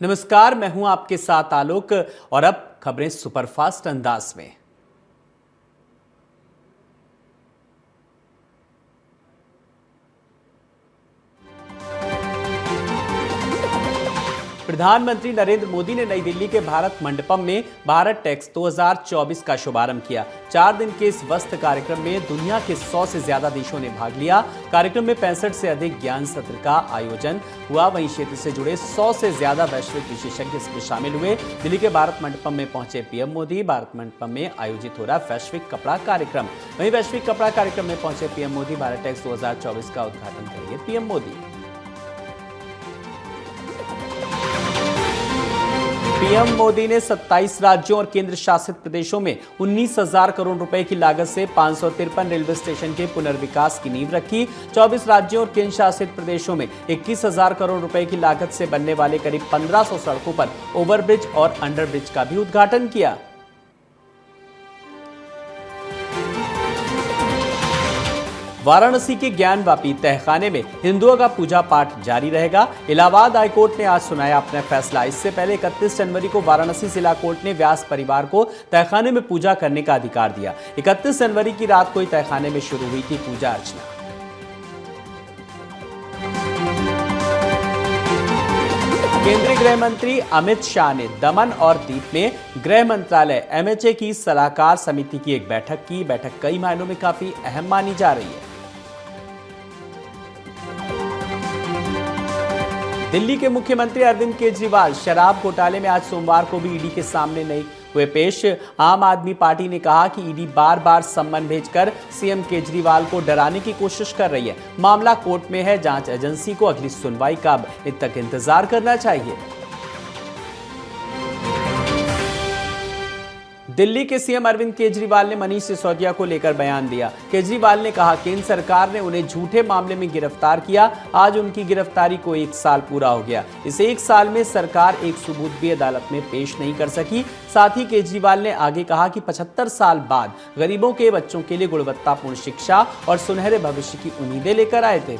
नमस्कार, मैं हूं आपके साथ आलोक और अब खबरें सुपरफास्ट अंदाज में। प्रधानमंत्री नरेंद्र मोदी ने नई दिल्ली के भारत मंडपम में भारत टेक्स 2024 का शुभारंभ किया। 4 दिन के इस वस्त कार्यक्रम में दुनिया के 100 से ज्यादा देशों ने भाग लिया। कार्यक्रम में 65 से अधिक ज्ञान सत्र का आयोजन हुआ। वहीं क्षेत्र से जुड़े 100 से ज्यादा वैश्विक विशेषज्ञ इसमें शामिल हुए। दिल्ली के भारत मंडपम में पहुंचे पीएम मोदी। भारत मंडपम में आयोजित हो रहा वैश्विक कपड़ा कार्यक्रम। वहीं वैश्विक कपड़ा कार्यक्रम में पहुंचे पीएम मोदी। भारत टेक्स 2024 का उद्घाटन करेंगे पीएम मोदी। पीएम मोदी ने 27 राज्यों और केंद्र शासित प्रदेशों में 19,000 करोड़ रुपए की लागत से 553 रेलवे स्टेशन के पुनर्विकास की नींव रखी। 24 राज्यों और केंद्र शासित प्रदेशों में 21,000 करोड़ रुपए की लागत से बनने वाले करीब 1500 सड़कों पर ओवरब्रिज और अंडरब्रिज का भी उद्घाटन किया। वाराणसी के ज्ञानवापी तहखाने में हिंदुओं का पूजा पाठ जारी रहेगा। इलाहाबाद हाईकोर्ट ने आज सुनाया अपना फैसला। इससे पहले 31 जनवरी को वाराणसी जिला कोर्ट ने व्यास परिवार को तहखाने में पूजा करने का अधिकार दिया। 31 जनवरी की रात को तहखाने में शुरू हुई थी पूजा अर्चना। केंद्रीय गृह मंत्री अमित शाह ने दमन और दीव में गृह मंत्रालय एमएचए की सलाहकार समिति की एक बैठक की। बैठक कई मायनों में काफी अहम मानी जा रही है। दिल्ली के मुख्यमंत्री अरविंद केजरीवाल शराब घोटाले में आज सोमवार को भी ईडी के सामने नहीं हुए पेश। आम आदमी पार्टी ने कहा कि ईडी बार बार सम्मन भेजकर सीएम केजरीवाल को डराने की कोशिश कर रही है। मामला कोर्ट में है। जांच एजेंसी को अगली सुनवाई का अब तक इंतजार करना चाहिए। दिल्ली के सीएम अरविंद केजरीवाल ने मनीष सिसोदिया को लेकर बयान दिया। केजरीवाल ने कहा केंद्र सरकार ने उन्हें झूठे मामले में गिरफ्तार किया। आज उनकी गिरफ्तारी को 1 साल पूरा हो गया। इस 1 साल में सरकार एक सबूत भी अदालत में पेश नहीं कर सकी। साथ ही केजरीवाल ने आगे कहा कि 75 साल बाद गरीबों के बच्चों के लिए गुणवत्तापूर्ण शिक्षा और सुनहरे भविष्य की उम्मीदें लेकर आए थे।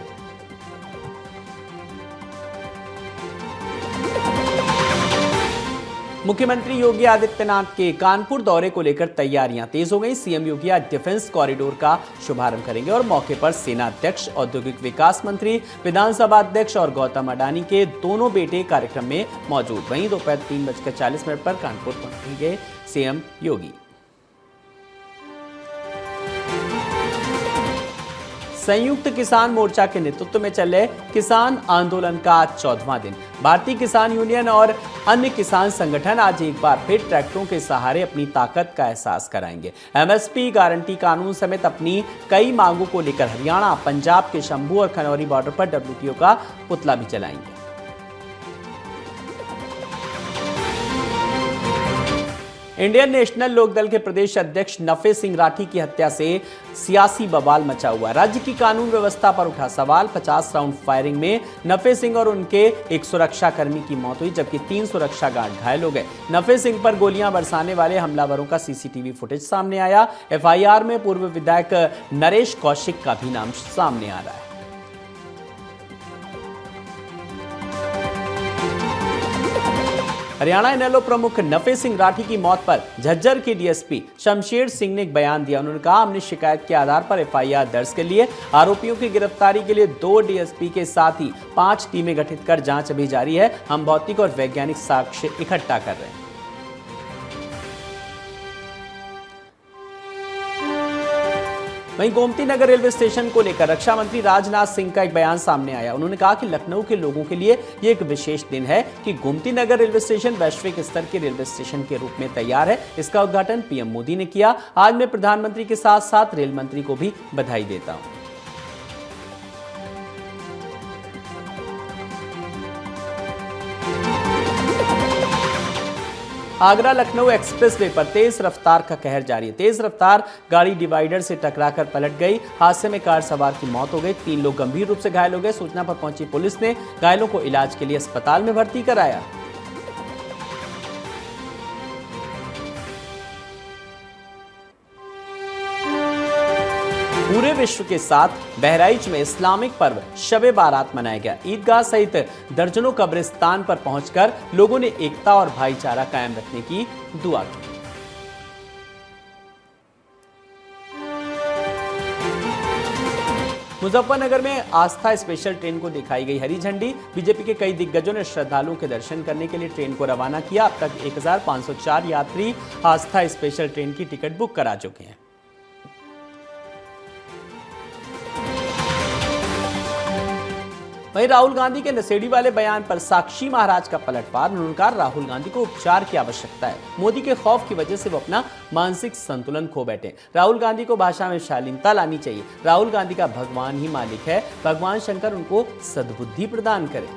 मुख्यमंत्री योगी आदित्यनाथ के कानपुर दौरे को लेकर तैयारियां तेज हो गई। सीएम योगी आज डिफेंस कॉरिडोर का शुभारंभ करेंगे और मौके पर सेना अध्यक्ष, औद्योगिक विकास मंत्री, विधानसभा अध्यक्ष और गौतम अडानी के दोनों बेटे कार्यक्रम में मौजूद। वहीं दोपहर 3:40 पर कानपुर पहुंचेंगे सीएम योगी। संयुक्त किसान मोर्चा के नेतृत्व में चल रहे किसान आंदोलन का आज 14वां दिन। भारतीय किसान यूनियन और अन्य किसान संगठन आज एक बार फिर ट्रैक्टरों के सहारे अपनी ताकत का एहसास कराएंगे। एमएसपी गारंटी कानून समेत अपनी कई मांगों को लेकर हरियाणा, पंजाब के शंभू और खनौरी बॉर्डर पर डब्ल्यूटीओ का पुतला भी जलाएंगे। इंडियन नेशनल लोकदल के प्रदेश अध्यक्ष नफे सिंह राठी की हत्या से सियासी बवाल मचा हुआ। राज्य की कानून व्यवस्था पर उठा सवाल। 50 राउंड फायरिंग में नफे सिंह और उनके एक सुरक्षा कर्मी की मौत हुई, जबकि 3 सुरक्षा गार्ड घायल हो गए। नफे सिंह पर गोलियां बरसाने वाले हमलावरों का सीसीटीवी फुटेज सामने आया। एफआईआर में पूर्व विधायक नरेश कौशिक का भी नाम सामने आ रहा है। हरियाणा इनेलो प्रमुख नफे सिंह राठी की मौत पर झज्जर के डीएसपी शमशेर सिंह ने एक बयान दिया। उन्होंने कहा हमने शिकायत के आधार पर एफआईआर दर्ज कर लिए। आरोपियों की गिरफ्तारी के लिए 2 डीएसपी के साथ ही 5 टीमें गठित कर जांच अभी जारी है। हम भौतिक और वैज्ञानिक साक्ष्य इकट्ठा कर रहे हैं। वहीं गोमती नगर रेलवे स्टेशन को लेकर रक्षा मंत्री राजनाथ सिंह का एक बयान सामने आया। उन्होंने कहा कि लखनऊ के लोगों के लिए ये एक विशेष दिन है कि गोमती नगर रेलवे स्टेशन वैश्विक स्तर के रेलवे स्टेशन के रूप में तैयार है। इसका उद्घाटन पीएम मोदी ने किया। आज मैं प्रधानमंत्री के साथ साथ रेल मंत्री को भी बधाई देता हूं। आगरा लखनऊ एक्सप्रेसवे पर तेज रफ्तार का कहर जारी है। तेज रफ्तार गाड़ी डिवाइडर से टकराकर पलट गई। हादसे में कार सवार की मौत हो गई। 3 लोग गंभीर रूप से घायल हो गए। सूचना पर पहुंची पुलिस ने घायलों को इलाज के लिए अस्पताल में भर्ती कराया। पूरे विश्व के साथ बहराइच में इस्लामिक पर्व शब-ए बारात मनाया गया। ईदगाह सहित दर्जनों कब्रिस्तान पर पहुंचकर लोगों ने एकता और भाईचारा कायम रखने की दुआ की। मुजफ्फरनगर में आस्था स्पेशल ट्रेन को दिखाई गई हरी झंडी। बीजेपी के कई दिग्गजों ने श्रद्धालुओं के दर्शन करने के लिए ट्रेन को रवाना किया। अब तक 1504 यात्री आस्था स्पेशल ट्रेन की टिकट बुक करा चुके हैं। वहीं राहुल गांधी के नशेड़ी वाले बयान पर साक्षी महाराज का पलटवार। उन्होंने कहा राहुल गांधी को उपचार की आवश्यकता है। मोदी के खौफ की वजह से वो अपना मानसिक संतुलन खो बैठे। राहुल गांधी को भाषा में शालीनता लानी चाहिए। राहुल गांधी का भगवान ही मालिक है। भगवान शंकर उनको सद्बुद्धि प्रदान करे।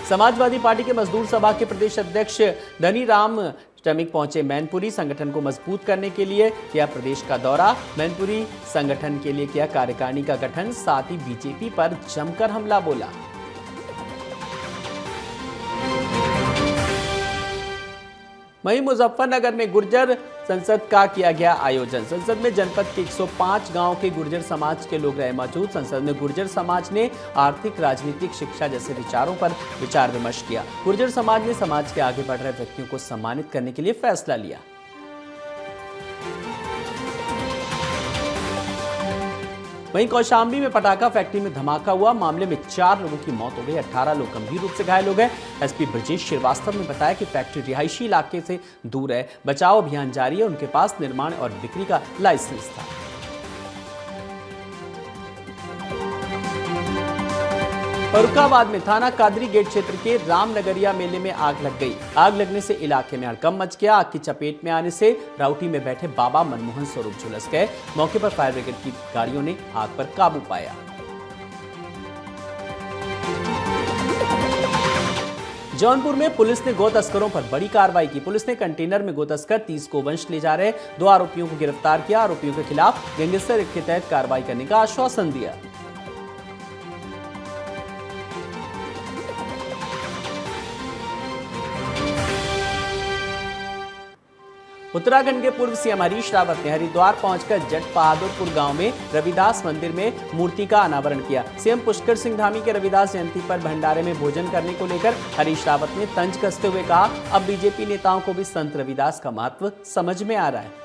समाजवादी पार्टी के मजदूर सभा के प्रदेश अध्यक्ष धनीराम श्रमिक पहुंचे मैनपुरी। संगठन को मजबूत करने के लिए किया प्रदेश का दौरा। मैनपुरी संगठन के लिए किया कार्यकारिणी का गठन। साथ ही बीजेपी पर जमकर हमला बोला। वहीं मुजफ्फरनगर में गुर्जर संसद का किया गया आयोजन। संसद में जनपद के 105 गांव के गुर्जर समाज के लोग रहे मौजूद। संसद में गुर्जर समाज ने आर्थिक, राजनीतिक, शिक्षा जैसे विचारों पर विचार विमर्श किया। गुर्जर समाज ने समाज के आगे बढ़ रहे व्यक्तियों को सम्मानित करने के लिए फैसला लिया। वहीं कौशाम्बी में पटाखा फैक्ट्री में धमाका हुआ। मामले में 4 लोगों की मौत हो गई, 18 लोग गंभीर रूप से घायल हो गए। एसपी ब्रजेश श्रीवास्तव ने बताया कि फैक्ट्री रिहायशी इलाके से दूर है। बचाव अभियान जारी है। उनके पास निर्माण और बिक्री का लाइसेंस था। फर्रुखाबाद में थाना कादरी गेट क्षेत्र के रामनगरिया मेले में आग लग गई। आग लगने से इलाके में हड़कंप मच गया। आग की चपेट में आने से राउटी में बैठे बाबा मनमोहन स्वरूप झुलस गए। मौके पर फायर ब्रिगेड की गाड़ियों ने आग पर काबू पाया। जौनपुर में पुलिस ने गो तस्करों पर बड़ी कार्रवाई की। पुलिस ने कंटेनर में गो तस्कर 30 गोवंश ले जा रहे 2 आरोपियों को गिरफ्तार किया। आरोपियों के खिलाफ गैंगस्टर एक्ट के तहत कार्रवाई करने का आश्वासन दिया। उत्तराखंड के पूर्व सीएम हरीश रावत ने हरिद्वार पहुंचकर जट बहादुरपुर गांव में रविदास मंदिर में मूर्ति का अनावरण किया। सीएम पुष्कर सिंह धामी के रविदास जयंती पर भंडारे में भोजन करने को लेकर हरीश रावत ने तंज कसते हुए कहा, अब बीजेपी नेताओं को भी संत रविदास का महत्व समझ में आ रहा है।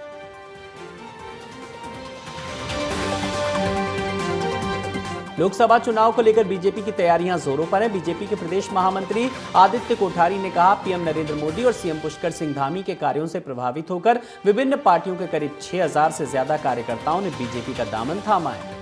लोकसभा चुनाव को लेकर बीजेपी की तैयारियां जोरों पर हैं। बीजेपी के प्रदेश महामंत्री आदित्य कोठारी ने कहा, पीएम नरेंद्र मोदी और सीएम पुष्कर सिंह धामी के कार्यों से प्रभावित होकर विभिन्न पार्टियों के करीब 6000 से ज्यादा कार्यकर्ताओं ने बीजेपी का दामन थामा है।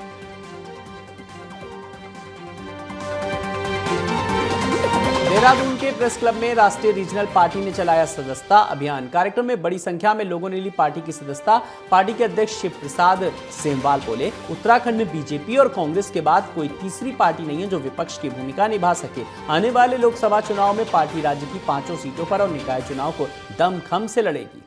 देहरादून के प्रेस क्लब में राष्ट्रीय रीजनल पार्टी ने चलाया सदस्यता अभियान। कार्यक्रम में बड़ी संख्या में लोगों ने ली पार्टी की सदस्यता। पार्टी के अध्यक्ष शिव प्रसाद सेमवाल बोले, उत्तराखंड में बीजेपी और कांग्रेस के बाद कोई तीसरी पार्टी नहीं है जो विपक्ष की भूमिका निभा सके। आने वाले लोकसभा चुनाव में पार्टी राज्य की 5 सीटों पर और निकाय चुनाव को दमखम से लड़ेगी।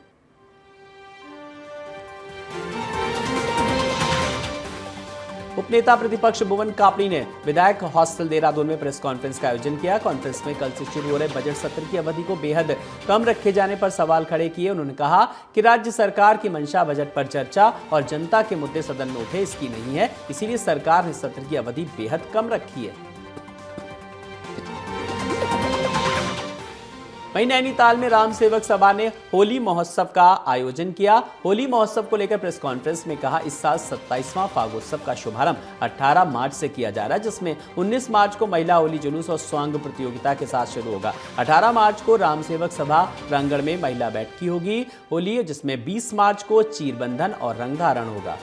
उपनेता प्रतिपक्ष भुवन कापड़ी ने विधायक हॉस्टल देहरादून में प्रेस कॉन्फ्रेंस का आयोजन किया। कॉन्फ्रेंस में कल से शुरू हो रहे बजट सत्र की अवधि को बेहद कम रखे जाने पर सवाल खड़े किए। उन्होंने कहा कि राज्य सरकार की मंशा बजट पर चर्चा और जनता के मुद्दे सदन में उठे इसकी नहीं है, इसीलिए सरकार ने सत्र की अवधि बेहद कम रखी है। वहीं नैनीताल में राम सेवक सभा ने होली महोत्सव का आयोजन किया। होली महोत्सव को लेकर प्रेस कॉन्फ्रेंस में कहा, इस साल 27वां फागोत्सव का शुभारंभ 18 मार्च से किया जा रहा है, जिसमें 19 मार्च को महिला होली जुलूस और स्वांग प्रतियोगिता के साथ शुरू होगा। 18 मार्च को राम सेवक सभा प्रांगण में महिला बैठकी होगी होली, जिसमें 20 मार्च को चीरबंधन और रंगधारण होगा।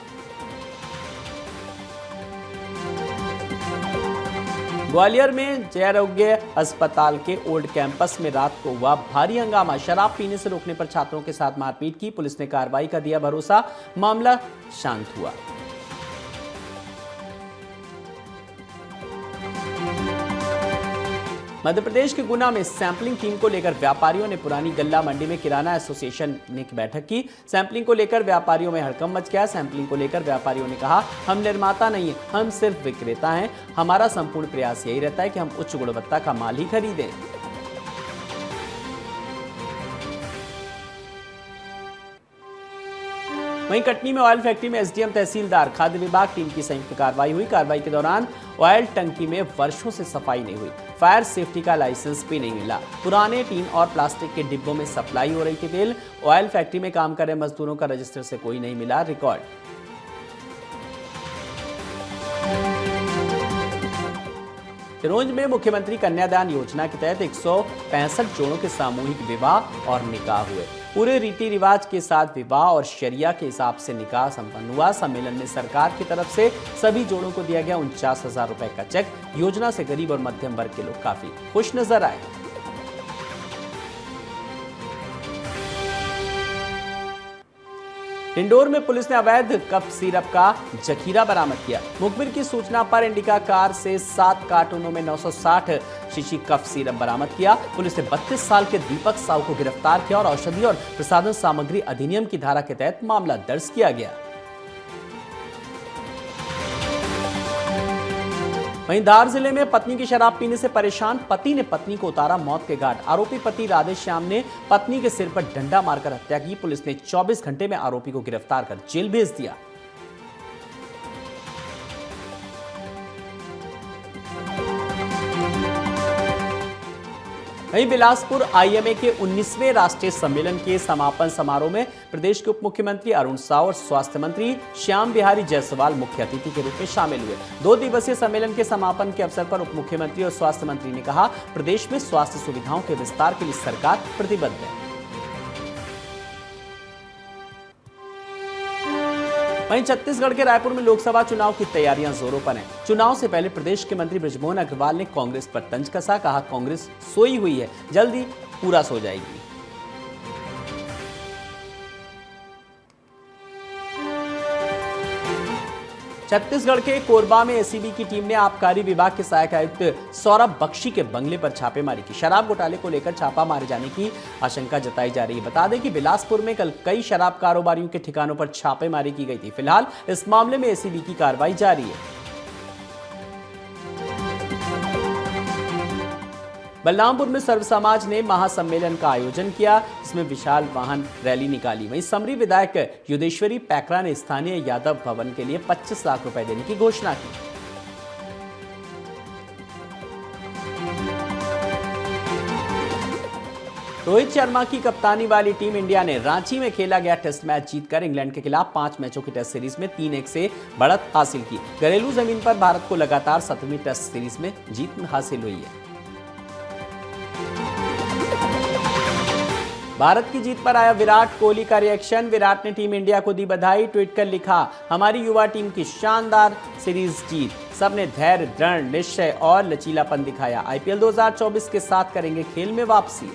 ग्वालियर में जयारोग्य अस्पताल के ओल्ड कैंपस में रात को हुआ भारी हंगामा। शराब पीने से रोकने पर छात्रों के साथ मारपीट की। पुलिस ने कार्रवाई का दिया भरोसा, मामला शांत हुआ। मध्य प्रदेश के गुना में सैंपलिंग टीम को लेकर व्यापारियों ने पुरानी गल्ला मंडी में किराना एसोसिएशन ने बैठक की। सैंपलिंग को लेकर व्यापारियों में हड़कंप मच गया। सैंपलिंग को लेकर व्यापारियों ने कहा, हम निर्माता नहीं हैं, हम सिर्फ विक्रेता हैं। हमारा संपूर्ण प्रयास यही रहता है कि हम उच्च गुणवत्ता का माल ही खरीदें। वहीं कटनी में ऑयल फैक्ट्री में एसडीएम, तहसीलदार, खाद्य विभाग टीम की संयुक्त कार्रवाई हुई। कार्रवाई के दौरान ऑयल टंकी में वर्षों से सफाई नहीं हुई, फायर सेफ्टी का लाइसेंस भी नहीं मिला, पुराने टीन और प्लास्टिक के डिब्बों में सप्लाई हो रही थी तेल। ऑयल फैक्ट्री में काम कर रहे मजदूरों का रजिस्टर से कोई नहीं मिला रिकॉर्ड। सिरोंज में मुख्यमंत्री कन्यादान योजना के तहत 165 जोड़ों के सामूहिक विवाह और निकाह हुए। पूरे रीति रिवाज के साथ विवाह और शरिया के हिसाब से निकाह संपन्न हुआ। सम्मेलन में सरकार की तरफ से सभी जोड़ों को दिया गया 49,000 रुपए का चेक। योजना से गरीब और मध्यम वर्ग के लोग काफी खुश नजर आए। इंदौर में पुलिस ने अवैध कफ सिरप का जखीरा बरामद किया। मुखबिर की सूचना पर इंडिका कार से 7 कार्टूनों में 960 शीशी कफ सिरप बरामद किया। पुलिस ने 32 साल के दीपक साहू को गिरफ्तार किया और औषधि और प्रसाधन सामग्री अधिनियम की धारा के तहत मामला दर्ज किया गया। वहीं धार जिले में पत्नी की शराब पीने से परेशान पति ने पत्नी को उतारा मौत के घाट। आरोपी पति राधेश्याम ने पत्नी के सिर पर डंडा मारकर हत्या की। पुलिस ने 24 घंटे में आरोपी को गिरफ्तार कर जेल भेज दिया। वहीं बिलासपुर आईएमए के 19वें राष्ट्रीय सम्मेलन के समापन समारोह में प्रदेश के उप मुख्यमंत्री अरुण साव और स्वास्थ्य मंत्री श्याम बिहारी जायसवाल मुख्य अतिथि के रूप में शामिल हुए। 2 दिवसीय सम्मेलन के समापन के अवसर पर उप मुख्यमंत्री और स्वास्थ्य मंत्री ने कहा, प्रदेश में स्वास्थ्य सुविधाओं के विस्तार के लिए सरकार प्रतिबद्ध है। वहीं छत्तीसगढ़ के रायपुर में लोकसभा चुनाव की तैयारियां जोरों पर हैं। चुनाव से पहले प्रदेश के मंत्री बृजमोहन अग्रवाल ने कांग्रेस पर तंज कसा। कहा, कांग्रेस सोई हुई है, जल्दी पूरा सो जाएगी। छत्तीसगढ़ के कोरबा में एसीबी की टीम ने आबकारी विभाग के सहायक आयुक्त सौरभ बख्शी के बंगले पर छापेमारी की। शराब घोटाले को लेकर छापा मारे जाने की आशंका जताई जा रही है। बता दें कि बिलासपुर में कल कई शराब कारोबारियों के ठिकानों पर छापेमारी की गई थी। फिलहाल इस मामले में एसीबी की कार्रवाई जारी है। बलरामपुर में सर्व समाज ने महासम्मेलन का आयोजन किया, जिसमें विशाल वाहन रैली निकाली। वहीं समरी विधायक युदेश्वरी पैकरा ने स्थानीय यादव भवन के लिए 25 लाख रुपए देने की घोषणा की। रोहित शर्मा की कप्तानी वाली टीम इंडिया ने रांची में खेला गया टेस्ट मैच जीतकर इंग्लैंड के खिलाफ 5 मैचों की टेस्ट सीरीज में 3-1 से बढ़त हासिल की। घरेलू जमीन पर भारत को लगातार 7वीं टेस्ट सीरीज में जीत हासिल हुई है। भारत की जीत पर आया विराट कोहली का रिएक्शन। विराट ने टीम इंडिया को दी बधाई। ट्वीट कर लिखा, हमारी युवा टीम की शानदार सीरीज जीत, सबने धैर्य, दृढ़ निश्चय और लचीलापन दिखाया। आईपीएल 2024 के साथ करेंगे खेल में वापसी।